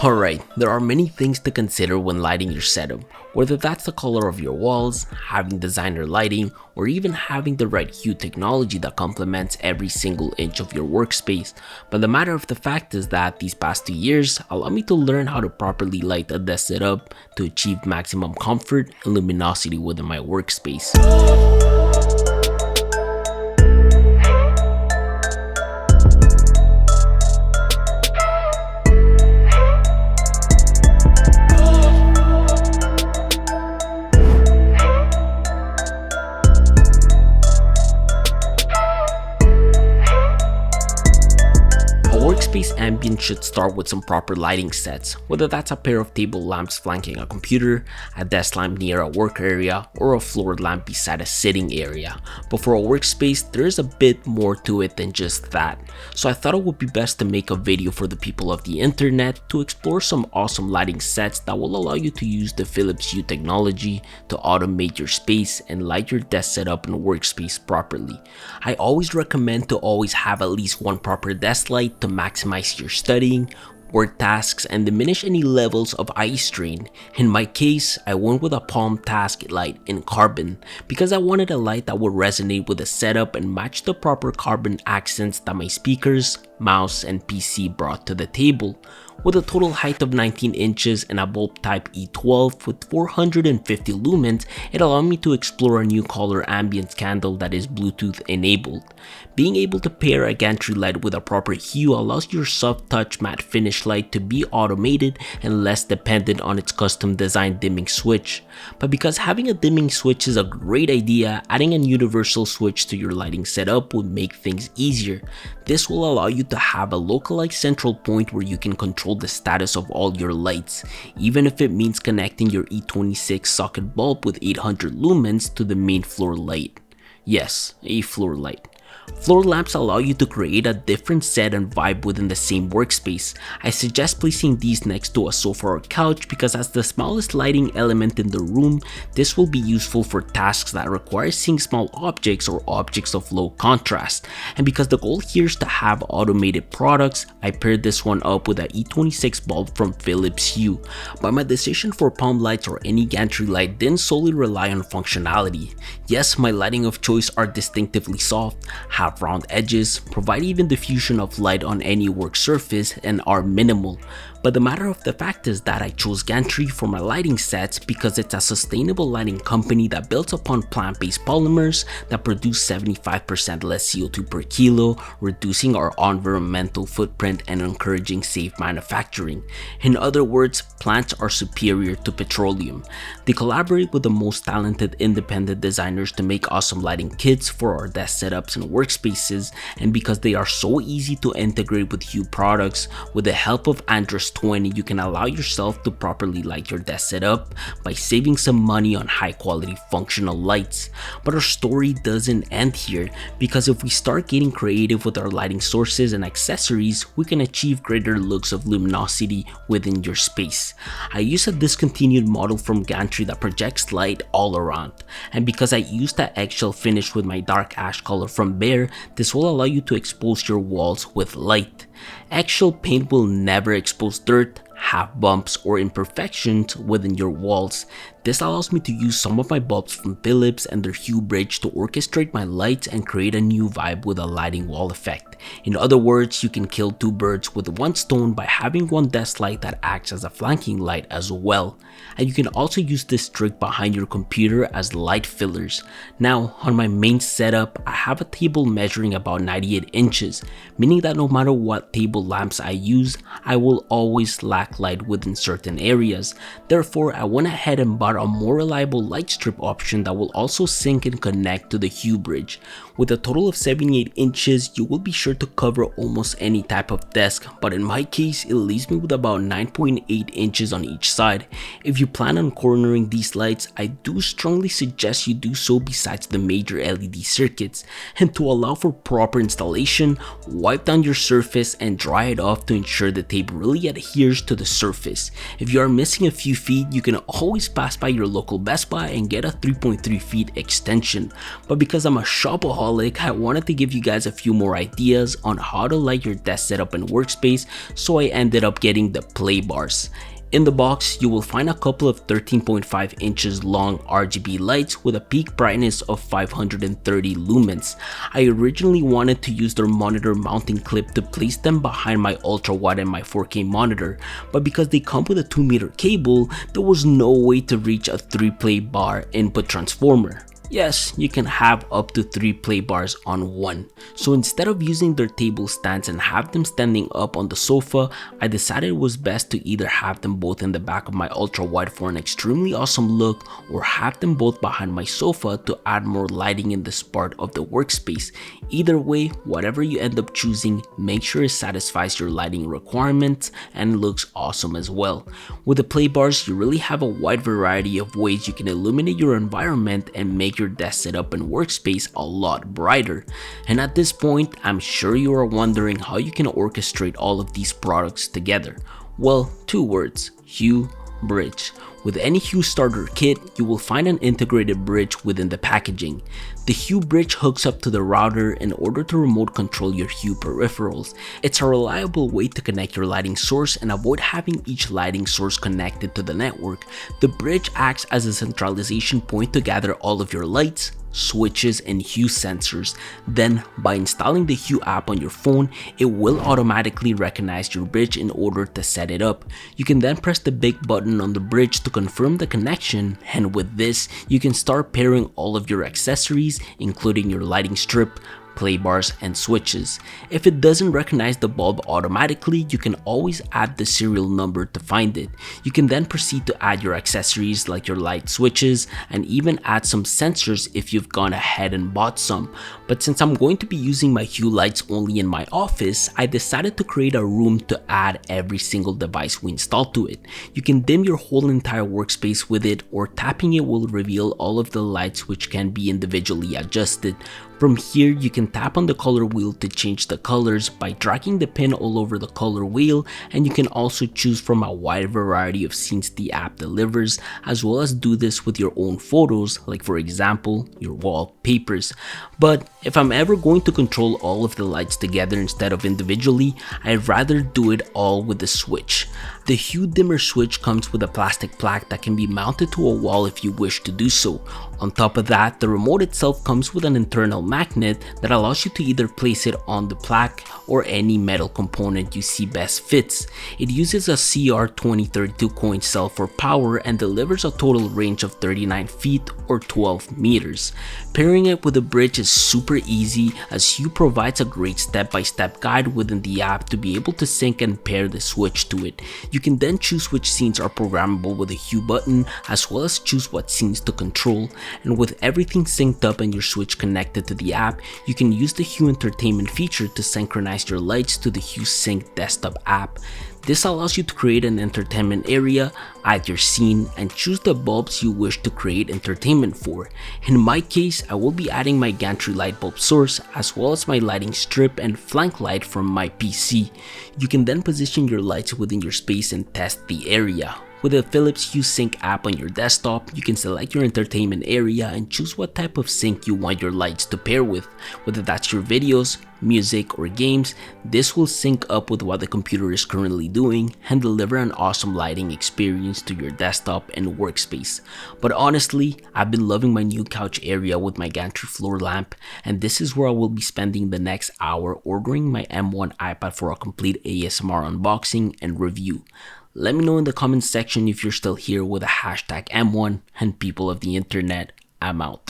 Alright, there are many things to consider when lighting your setup, whether that's the color of your walls, having designer lighting, or even having the right hue technology that complements every single inch of your workspace. But the matter of the fact is that these past 2 years allow me to learn how to properly light a desk setup to achieve maximum comfort and luminosity within my workspace. Workspace ambience should start with some proper lighting sets, whether that's a pair of table lamps flanking a computer, a desk lamp near a work area, or a floor lamp beside a sitting area. But for a workspace, there is a bit more to it than just that. So I thought it would be best to make a video for the people of the internet to explore some awesome lighting sets that will allow you to use the Philips Hue technology to automate your space and light your desk setup and workspace properly. I always recommend to always have at least one proper desk light to maximize your studying, work tasks, and diminish any levels of eye strain. In my case, I went with a Palm Task light in carbon because I wanted a light that would resonate with the setup and match the proper carbon accents that my speakers, mouse, and PC brought to the table. With a total height of 19 inches and a bulb type E12 with 450 lumens, it allowed me to explore a new color ambience candle that is Bluetooth enabled. Being able to pair a Gantri light with a proper hue allows your soft touch matte finish light to be automated and less dependent on its custom designed dimming switch. But because having a dimming switch is a great idea, adding an universal switch to your lighting setup would make things easier. This will allow you to have a localized central point where you can control the status of all your lights, even if it means connecting your E26 socket bulb with 800 lumens to the main floor light. Yes, a floor light. Floor lamps allow you to create a different set and vibe within the same workspace. I suggest placing these next to a sofa or couch because as the smallest lighting element in the room, this will be useful for tasks that require seeing small objects or objects of low contrast. And because the goal here is to have automated products, I paired this one up with an E26 bulb from Philips Hue. But my decision for palm lights or any gantry light didn't solely rely on functionality. Yes, my lighting of choice are distinctively soft, have round edges, provide even diffusion of light on any work surface, and are minimal. But the matter of the fact is that I chose Gantri for my lighting sets because it's a sustainable lighting company that builds upon plant-based polymers that produce 75% less CO2 per kilo, reducing our environmental footprint and encouraging safe manufacturing. In other words, plants are superior to petroleum. They collaborate with the most talented independent designers to make awesome lighting kits for our desk setups and workspaces, and because they are so easy to integrate with Hue products, with the help of Android 20, you can allow yourself to properly light your desk setup by saving some money on high quality functional lights. But our story doesn't end here, because if we start getting creative with our lighting sources and accessories, we can achieve greater looks of luminosity within your space. I use a discontinued model from Gantri that projects light all around, and because I used that eggshell finish with my dark ash color from Bear, this will allow you to expose your walls with light. Eggshell paint will never expose dirt, have bumps, or imperfections within your walls. This allows me to use some of my bulbs from Philips and their Hue bridge to orchestrate my lights and create a new vibe with a lighting wall effect. In other words, you can kill two birds with one stone by having one desk light that acts as a flanking light as well. And you can also use this trick behind your computer as light fillers. Now, on my main setup, I have a table measuring about 98 inches, meaning that no matter what table lamps I use, I will always lack light within certain areas. Therefore, I went ahead and bought a more reliable light strip option that will also sync and connect to the Hue bridge. With a total of 78 inches, you will be sure to cover almost any type of desk, but in my case, it leaves me with about 9.8 inches on each side. If you plan on cornering these lights, I do strongly suggest you do so besides the major LED circuits. And to allow for proper installation, wipe down your surface and dry it off to ensure the tape really adheres to the surface. If you are missing a few feet, you can always pass by your local Best Buy and get a 3.3 feet extension. But because I'm a shopaholic, I wanted to give you guys a few more ideas on how to light your desk setup and workspace, so I ended up getting the play bars. In the box, you will find a couple of 13.5 inches long RGB lights with a peak brightness of 530 lumens. I originally wanted to use their monitor mounting clip to place them behind my ultra wide and my 4K monitor, but because they come with a 2-meter cable, there was no way to reach a 3-play bar input transformer. Yes, you can have up to 3 play bars on one. So instead of using their table stands and have them standing up on the sofa, I decided it was best to either have them both in the back of my ultra wide for an extremely awesome look, or have them both behind my sofa to add more lighting in this part of the workspace. Either way, whatever you end up choosing, make sure it satisfies your lighting requirements and looks awesome as well. With the play bars, you really have a wide variety of ways you can illuminate your environment and make your desk setup and workspace a lot brighter. And at this point, I'm sure you are wondering how you can orchestrate all of these products together. Well, 2 words: Hue Bridge. With any Hue Starter Kit, you will find an integrated bridge within the packaging. The Hue bridge hooks up to the router in order to remote control your Hue peripherals. It's a reliable way to connect your lighting source and avoid having each lighting source connected to the network. The bridge acts as a centralization point to gather all of your lights, switches, and Hue sensors. Then, by installing the Hue app on your phone, it will automatically recognize your bridge in order to set it up. You can then press the big button on the bridge to confirm the connection, and with this, you can start pairing all of your accessories, including your lighting strip, play bars, and switches. If it doesn't recognize the bulb automatically, you can always add the serial number to find it. You can then proceed to add your accessories like your light switches, and even add some sensors if you've gone ahead and bought some. But since I'm going to be using my Hue lights only in my office, I decided to create a room to add every single device we install to it. You can dim your whole entire workspace with it, or tapping it will reveal all of the lights, which can be individually adjusted. From here, you can tap on the color wheel to change the colors by dragging the pin all over the color wheel, and you can also choose from a wide variety of scenes the app delivers, as well as do this with your own photos, like for example, your wallpapers. But if I'm ever going to control all of the lights together instead of individually, I'd rather do it all with the switch. The Hue dimmer switch comes with a plastic plaque that can be mounted to a wall if you wish to do so. On top of that, the remote itself comes with an internal magnet that allows you to either place it on the plaque or any metal component you see best fits. It uses a CR2032 coin cell for power and delivers a total range of 39 feet or 12 meters. Pairing it with a bridge is super easy, as Hue provides a great step-by-step guide within the app to be able to sync and pair the switch to it. You can then choose which scenes are programmable with a Hue button, as well as choose what scenes to control. And with everything synced up and your switch connected to the app, you can use the Hue Entertainment feature to synchronize your lights to the Hue Sync desktop app. This allows you to create an entertainment area, add your scene, and choose the bulbs you wish to create entertainment for. In my case, I will be adding my Gantri light bulb source, as well as my lighting strip and flank light from my PC. You can then position your lights within your space and test the area. With the Philips Hue Sync app on your desktop, you can select your entertainment area and choose what type of sync you want your lights to pair with. Whether that's your videos, music, or games, this will sync up with what the computer is currently doing and deliver an awesome lighting experience to your desktop and workspace. But honestly, I've been loving my new couch area with my Gantri floor lamp, and this is where I will be spending the next hour ordering my M1 iPad for a complete ASMR unboxing and review. Let me know in the comments section if you're still here with a hashtag M1, and people of the internet, I'm out.